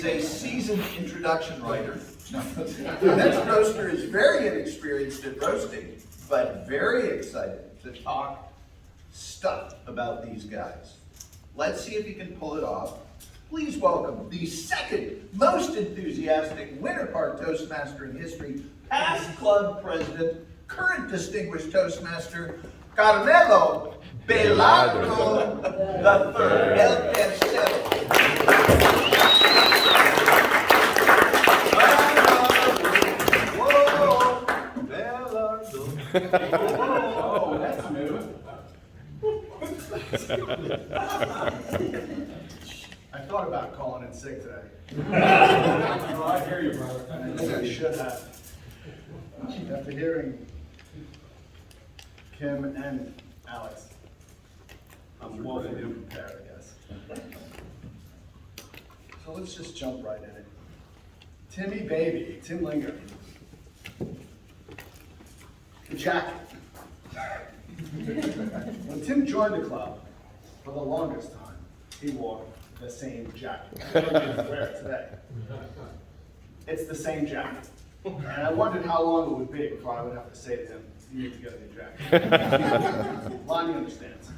a seasoned introduction writer. The next roaster is very inexperienced at roasting, but very excited to talk stuff about these guys. Let's see if he can pull it off. Please welcome the second most enthusiastic Winter Park Toastmaster in history, past club president, current distinguished Toastmaster, Carmelo Belardo III, El Tercero. Whoa, Belardo. Oh, that's new. I thought about calling in sick today. Oh, I hear you, brother. I think I should have. After hearing Kim and Alex, I'm woefully unprepared, I guess. So let's just jump right in it. Timmy Baby, Tim Linger. The jacket. When Tim joined the club, for the longest time, he wore the same jacket. I don't need to wear it today. It's the same jacket. And I wondered how long it would be before I would have to say to him, you need to get a new jacket. Lonnie understands.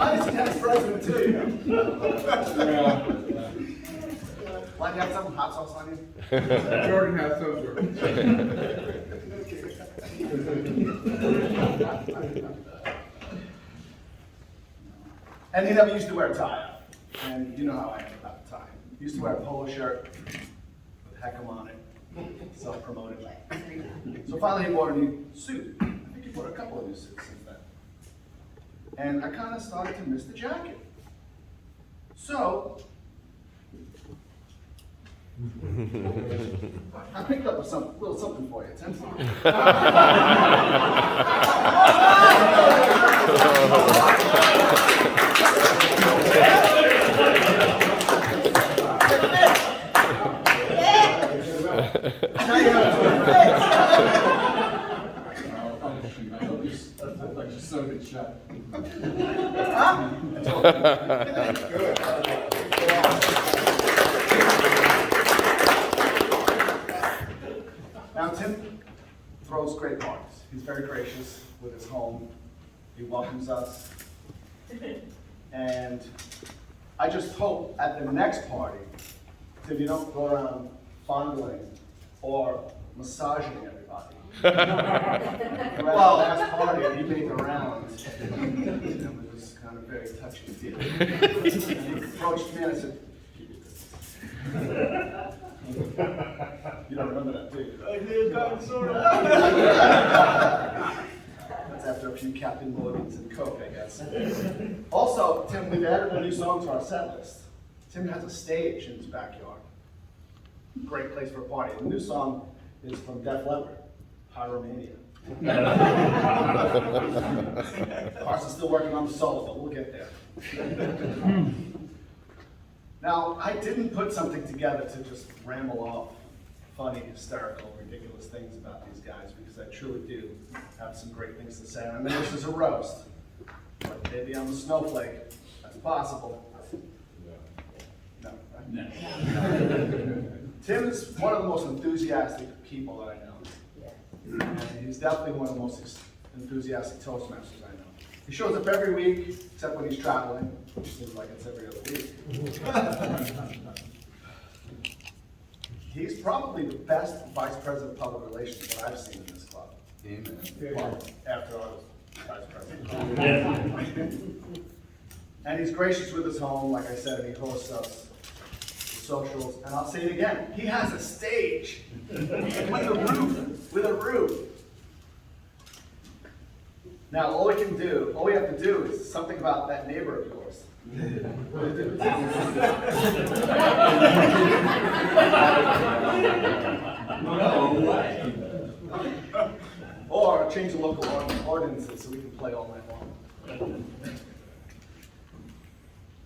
Lonnie's the next president too. Lonnie, have some hot sauce on you? Jordan has some, Jordan. And he never used to wear a tie. And you know how I am about the tie. He used to wear a polo shirt with Heckham on it, self-promoted. So finally he bought a new suit. I think he bought a couple of new suits since then. And I kind of started to miss the jacket. So I picked up a little something for you, Tim. Like just so good shot. Now Tim throws great parties. He's very gracious with his home. He welcomes us. And I just hope at the next party, Tim, you don't go around fondling or massaging everybody. Well, last party, he made the rounds. It was kind of very touchy feely. He approached me and I said, you don't remember that, do you? I did, kind of, sort of. That's after a few Captain Morgans and Coke, I guess. Also, Tim, we've added a new song to our set list. Tim has a stage in his backyard. Great place for a party. The new song is from Def Leppard, Pyromania. Carson's still working on the solo, but we'll get there. Now, I didn't put something together to just ramble off funny, hysterical, ridiculous things about these guys, because I truly do have some great things to say. I mean, this is a roast, but maybe I'm a snowflake. That's possible. No, right? No. Tim is one of the most enthusiastic people that I know. And he's definitely one of the most enthusiastic Toastmasters I know. He shows up every week, except when he's traveling, which seems like it's every other week. He's probably the best vice president of public relations that I've seen in this club. Amen. Well, after I was vice president. And he's gracious with his home, like I said, and he hosts us socials. And I'll say it again, he has a stage with a roof. Now, all we have to do is something about that neighbor of yours. No way. Or change the local ordinances so we can play all night long.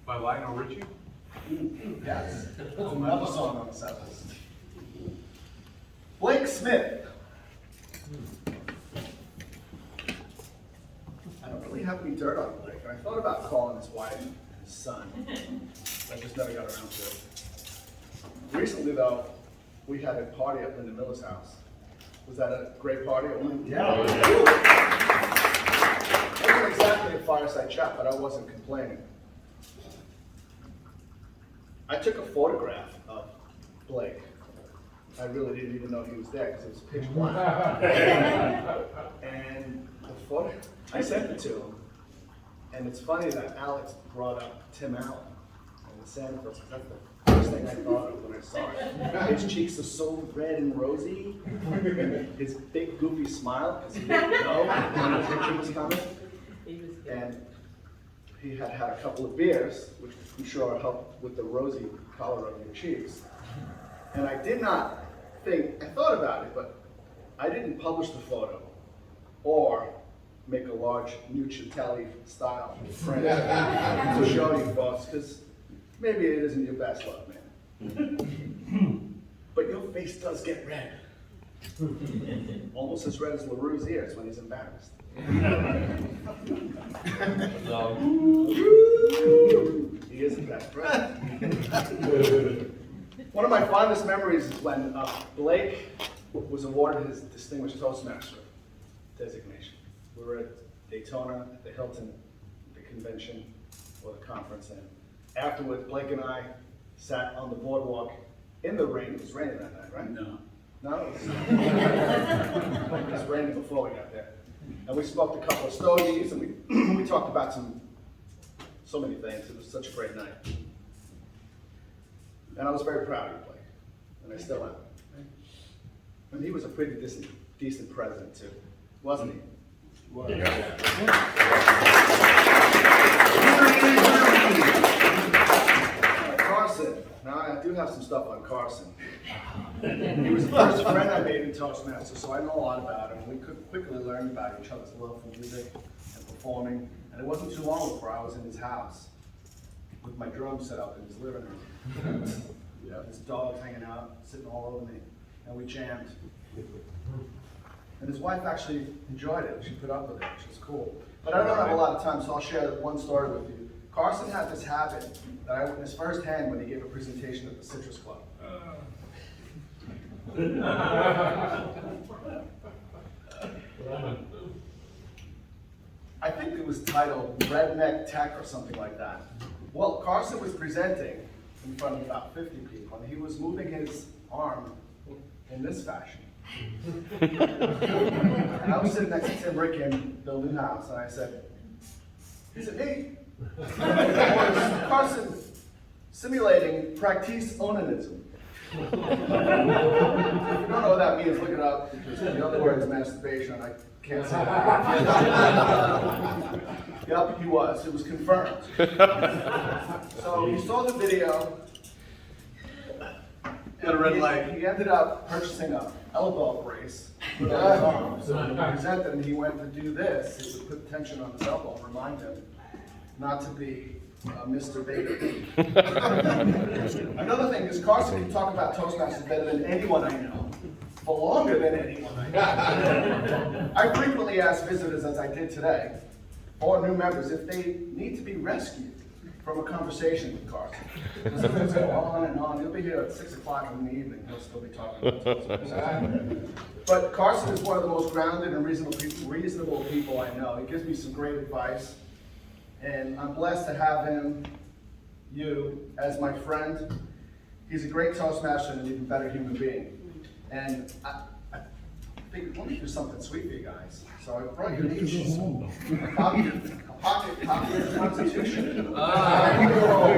By Lionel Richie? Yes. Another song on the set list. Blake Smith. really have any dirt on Blake. And I thought about calling his wife and his son. I just never got around to it. Recently, though, we had a party at Linda Miller's house. Was that a great party at Linda? Yeah. It wasn't exactly a fireside chat, but I wasn't complaining. I took a photograph of Blake. I really didn't even know he was there because it was pitch black. And the photo, I sent it to him. And it's funny that Alex brought up Tim Allen and the Santa Claus, because that's the first thing I thought of when I saw it. His cheeks are so red and rosy, and his big goofy smile, because he didn't know when the picture was coming. And he had had a couple of beers, which I'm sure helped with the rosy color of your cheeks. And I did not think, I thought about it, but I didn't publish the photo or make a large Nucitelli style print to show you folks, because maybe it isn't your best luck, man. But your face does get red. Almost as red as LaRue's ears when he's embarrassed. He isn't that red. One of my fondest memories is when Blake was awarded his Distinguished Toastmaster designation. We were at Daytona, at the Hilton, the convention or the conference, and afterwards, Blake and I sat on the boardwalk in the rain. It was raining that night, right? No. No? It was raining before we got there. And we smoked a couple of stogies, and we talked about so many things. It was such a great night. And I was very proud of Blake, and I still am. And he was a pretty decent president too, wasn't he? Carson. Now I do have some stuff on Carson. He was the first friend I made in Toastmasters, so I know a lot about him. We quickly learned about each other's love for music and performing. And it wasn't too long before I was in his house with my drum set up in his living room. His dogs hanging out, sitting all over me, and we jammed. And his wife actually enjoyed it. She put up with it, which was cool. But I don't have a lot of time, so I'll share one story with you. Carson had this habit that I witnessed firsthand when he gave a presentation at the Citrus Club. I think it was titled Redneck Tech or something like that. Well, Carson was presenting in front of about 50 people, and he was moving his arm in this fashion. And I was sitting next to Tim Rick in Bill Newhouse, and I said, "Is it me?" Or Carson simulating practice onanism. If you don't know what that means, look it up, because the other word is masturbation. I can't say that. Yep, he was. It was confirmed. So he saw the video. Got a red light. He ended up purchasing a elbow brace for his arm. So when he presented and he went to do this, it would put tension on his elbow and remind him not to be Mr. Baker. Another thing is Carson can talk about Toastmasters better than anyone I know, for longer than anyone I know. I frequently ask visitors, as I did today, or new members, if they need to be rescued from a conversation with Carson. Because things go on and on. He'll be here at 6 o'clock in the evening. He'll still be talking about Toastmasters. But Carson is one of the most grounded and reasonable people I know. He gives me some great advice. And I'm blessed to have him, as my friend. He's a great Toastmaster and an even better human being. And I think, let me do something sweet for you guys. So I brought you each a pocket copy of the Constitution.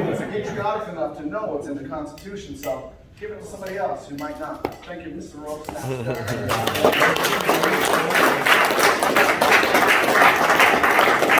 It's patriotic enough to know what's in the Constitution, so give it to somebody else who might not. Thank you, Mr. Rope.